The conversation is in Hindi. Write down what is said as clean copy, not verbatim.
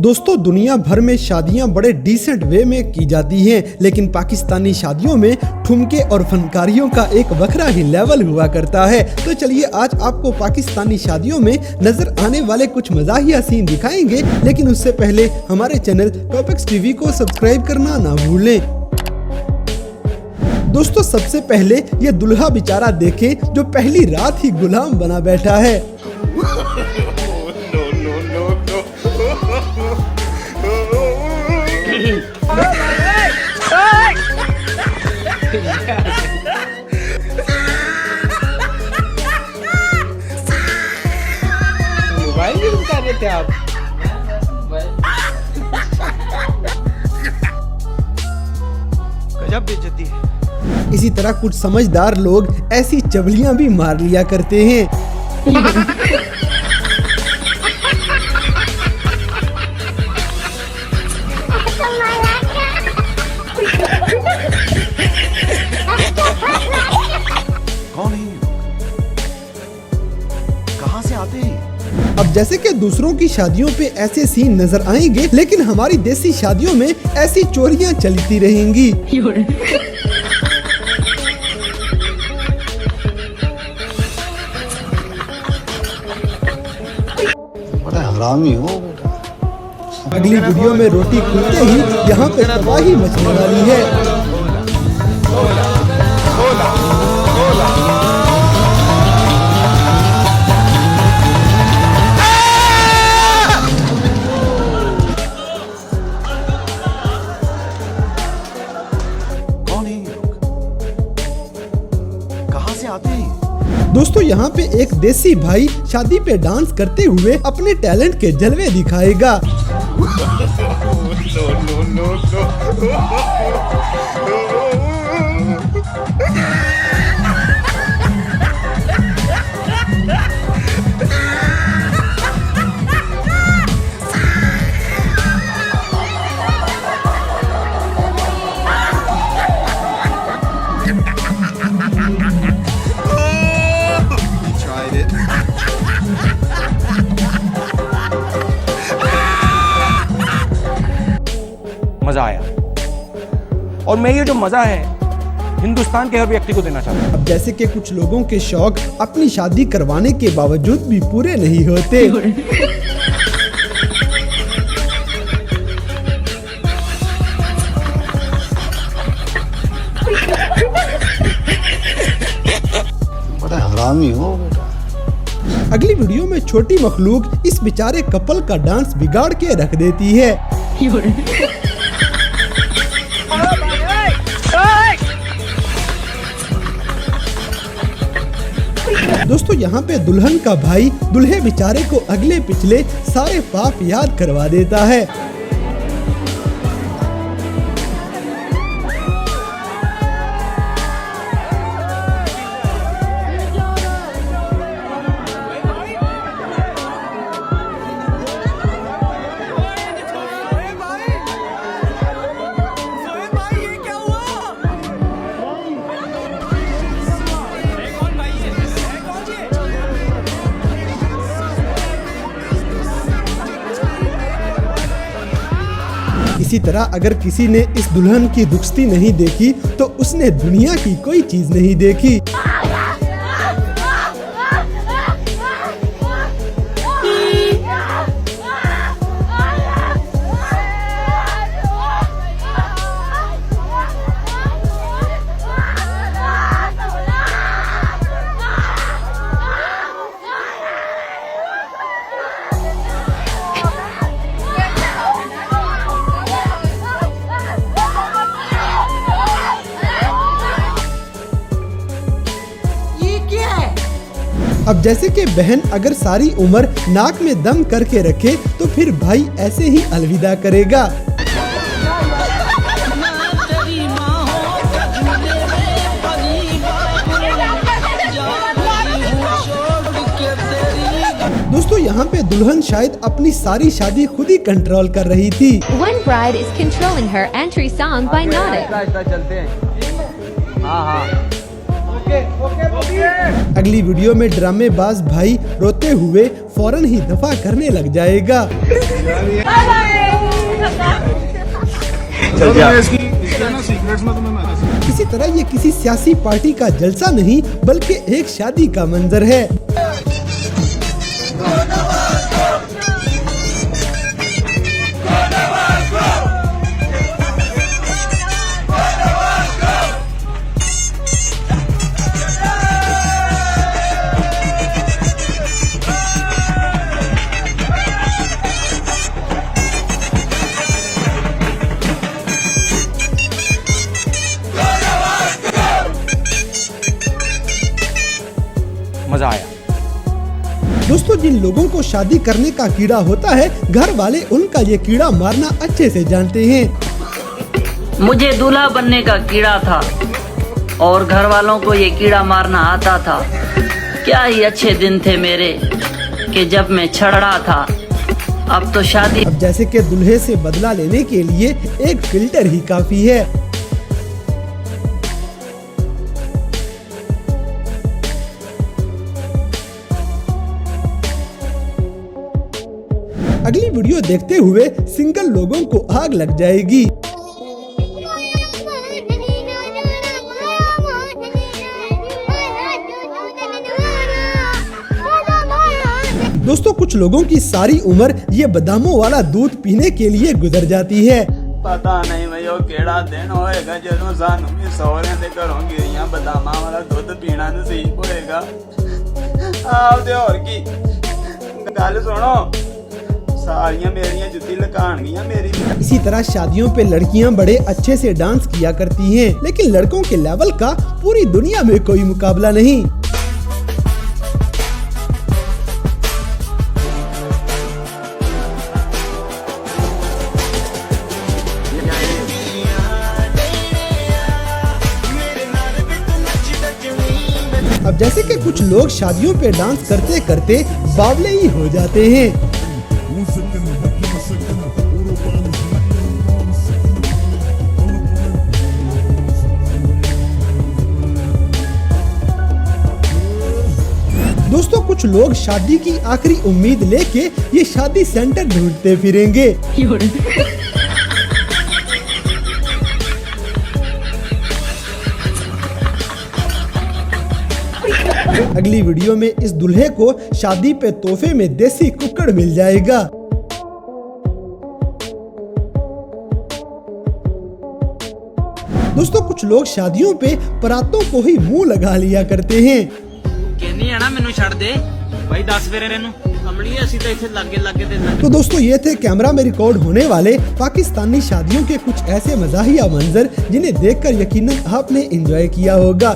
दोस्तों दुनिया भर में शादियां बड़े डिसेंट वे में की जाती हैं, लेकिन पाकिस्तानी शादियों में ठुमके और फनकारियों का एक वखरा ही लेवल हुआ करता है। तो चलिए आज आपको पाकिस्तानी शादियों में नजर आने वाले कुछ मजाहिया सीन दिखाएंगे, लेकिन उससे पहले हमारे चैनल टॉपिक्स टीवी को सब्सक्राइब करना ना भूलें। दोस्तों सबसे पहले ये दुल्हा बेचारा देखें जो पहली रात ही गुलाम बना बैठा है। मोबाइल यूज कर रहे थे आप? गजब बेइज्जती है। इसी तरह कुछ समझदार लोग ऐसी चबलियां भी मार लिया करते हैं। कौन है ये? कहां से आते हैं? अब जैसे कि दूसरों की शादियों पे ऐसे सीन नजर आएंगे, लेकिन हमारी देसी शादियों में ऐसी चोरियां चलती रहेंगी। बड़ा हरामी हो बेटा। अगली वीडियो में रोटी खुलते ही यहाँ पे तबाही मचने वाली है। कौन है ये लोग? कहां से आते हैं? दोस्तों यहाँ पे एक देसी भाई शादी पे डांस करते हुए अपने टैलेंट के जलवे दिखाएगा। मजा आया, और मैं ये जो मजा है हिंदुस्तान के हर व्यक्ति को देना चाहता हूँ। अब जैसे कि कुछ लोगों के शौक अपनी शादी करवाने के बावजूद भी पूरे नहीं होते। बड़ा हरामी हो बेटा। अगली वीडियो में छोटी मखलूक इस बेचारे कपल का डांस बिगाड़ के रख देती है। दोस्तों यहाँ पे दुल्हन का भाई दुल्हे बेचारे को अगले पिछले सारे पाप याद करवा देता है। इसी तरह अगर किसी ने इस दुल्हन की दुखस्ती नहीं देखी तो उसने दुनिया की कोई चीज नहीं देखी। अब जैसे कि बहन अगर सारी उम्र नाक में दम करके रखे तो फिर भाई ऐसे ही अलविदा करेगा। दोस्तों यहाँ पे दुल्हन शायद अपनी सारी शादी खुद ही कंट्रोल कर रही थी। One bride is controlling her entry song by nodding. चलते हैं। हाँ। अगली वीडियो में ड्रामेबाज भाई रोते हुए फौरन ही दफा करने लग जाएगा। इसी तरह ये किसी सियासी पार्टी का जलसा नहीं बल्कि एक शादी का मंजर है। मजा आया। दोस्तों, जिन लोगों को शादी करने का कीड़ा होता है, घर वाले उनका ये कीड़ा मारना अच्छे से जानते हैं। मुझे दूल्हा बनने का कीड़ा था और घर वालों को ये कीड़ा मारना आता था। क्या ही अच्छे दिन थे मेरे कि जब मैं छड़ा था। अब तो शादी। अब जैसे कि दूल्हे से बदला लेने के लिए एक फिल्टर ही काफी है। अगली वीडियो देखते हुए सिंगल लोगों को आग लग जाएगी। दोस्तों, कुछ लोगों की सारी उम्र ये बादामों वाला दूध पीने के लिए गुजर जाती है। पता नहीं मैं यो केड़ा दिन होएगा ਜਦੋਂ ਸਾਨੂੰ ਵੀ ਸਹੁਰਿਆਂ ਦੇ ਘਰੋਂ ਗਿਰੀਆਂ ਬਦਾਮਾਂ ਵਾਲਾ ਦੁੱਧ ਪੀਣਾ ਨਸੀਬ ਹੋਏਗਾ। ਆਪਦੇ ਹੋਰ ਕੀ ਗੱਲ ਸੁਣੋ, सारियां मेरियां जुत्ती लकानगियां मेरी। इसी तरह शादियों पे लड़कियां बड़े अच्छे से डांस किया करती हैं, लेकिन लड़कों के लेवल का पूरी दुनिया में कोई मुकाबला नहीं। अब जैसे कि कुछ लोग शादियों पे डांस करते करते बावले ही हो जाते हैं। दोस्तों, कुछ लोग शादी की आखिरी उम्मीद लेके ये शादी सेंटर ढूंढते फिरेंगे। अगली वीडियो में इस दूल्हे को शादी पे तोहफे में देसी कुक्कड़ मिल जाएगा। दोस्तों, कुछ लोग शादियों पे परातों को ही मुंह लगा लिया करते हैं। कहनी है ना मैनू छड़ दे भाई 10 फेरे रेनू कमली ऐसी तो इथे लागे लागे दे। तो दोस्तों, ये थे कैमरा में रिकॉर्ड होने वाले पाकिस्तानी शादियों के कुछ ऐसे मज़ाहिया मंजर जिन्हें देखकर यकीनन आपने एंजॉय किया होगा।